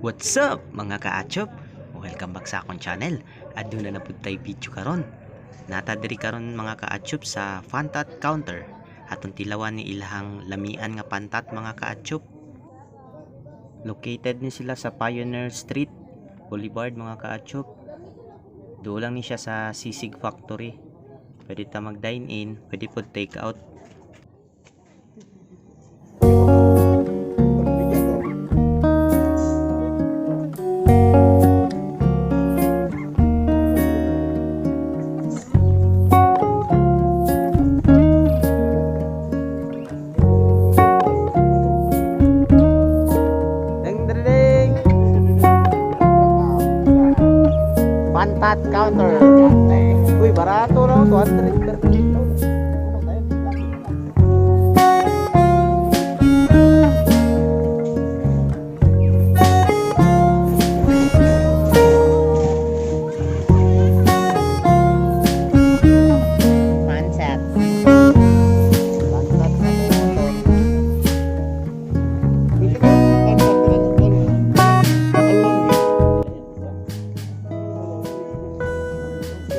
What's up mga kaachop? Welcome back sa akong channel. Aduna na pud tay video karon. Nata diri karon mga kaachop sa Fantat Counter. Atong tilawan ni ilahang lamian nga pantat mga kaachop. Located ni sila sa Pioneer Street Boulevard mga kaachop. Doon lang ni siya sa Sisig Factory. Pwede ta mag dine in, pwede pud take out. Pantat Counter. Uy, barato lang, 200 per kilo. Pantat.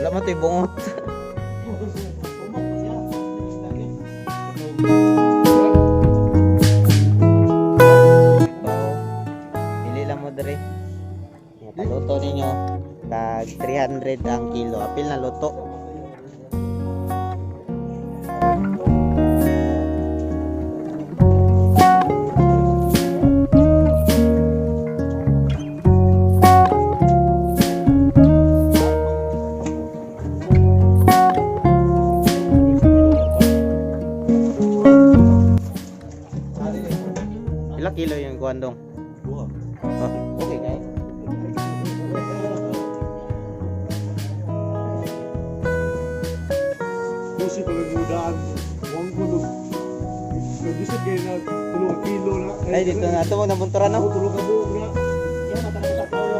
Wala mo ito'y bungot. Pili lang mo dere. Paluto ninyo. Tag 300 ang kilo. Apil na luto. Ilang kilo yung kuandong? Oh, okay guys. Kasi pala gudaan, huwag gulog. Nag-isip kayo na 2 kilo na. Ay, dito na ito mo nabunturan no? Tulog ka buong na. Yan, matakot sa tao.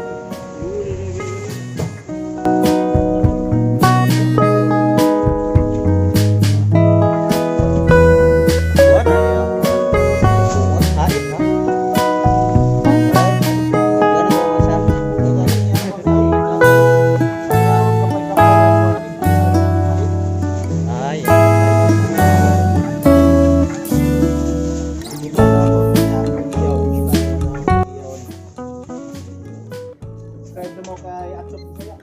Subscribe na mo kay Atlop Kaya.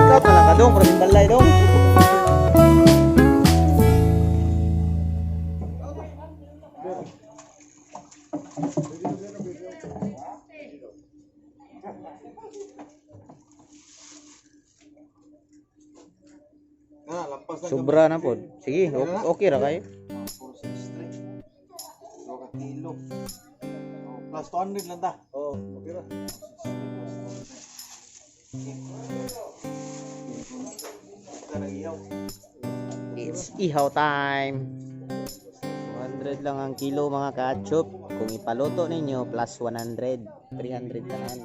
Ikaw pala ka dong, pero balay dong. Sobra na po. Sige, okay ra kayo. 2 kilo. Plus 200 lang ta. Oo, okay ra. It's ihaw time. 100 lang ang kilo mga kaachop. Kung ipaluto ninyo plus 100, 300 tanan.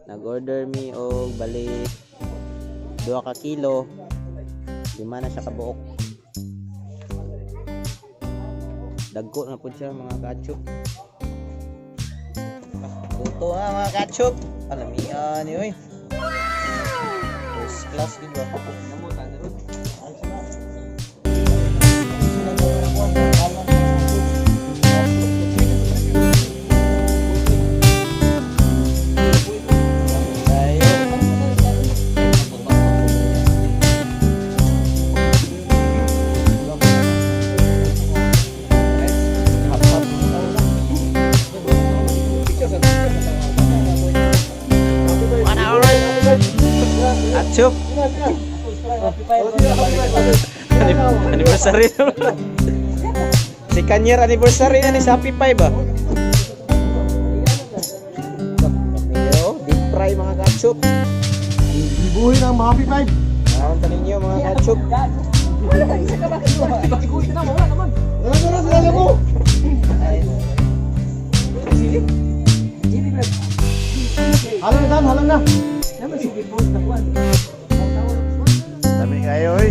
Nag-order mi og bali 2 ka kilo. 5 na siya kabuok. Dagko na po siya mga kaachop. Luto na mga kaachop. Alamian ni oy. First class gid ba? Namutan ron. Achop. Anniversary. Second year anniversary na ni sa Happy Five ba? Yo, deep fry mga kachop. Ibuhin ang Happy Five. Naon pa ninyo mga katsup. Ano na sila mo? Halong na. Dami kayo oy.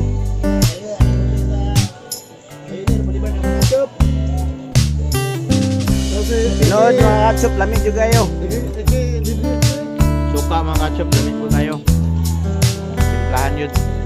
Tinood mga katsup, lamig juga kayo. Suka mga katsup, lamig po tayo. Timplahan yun.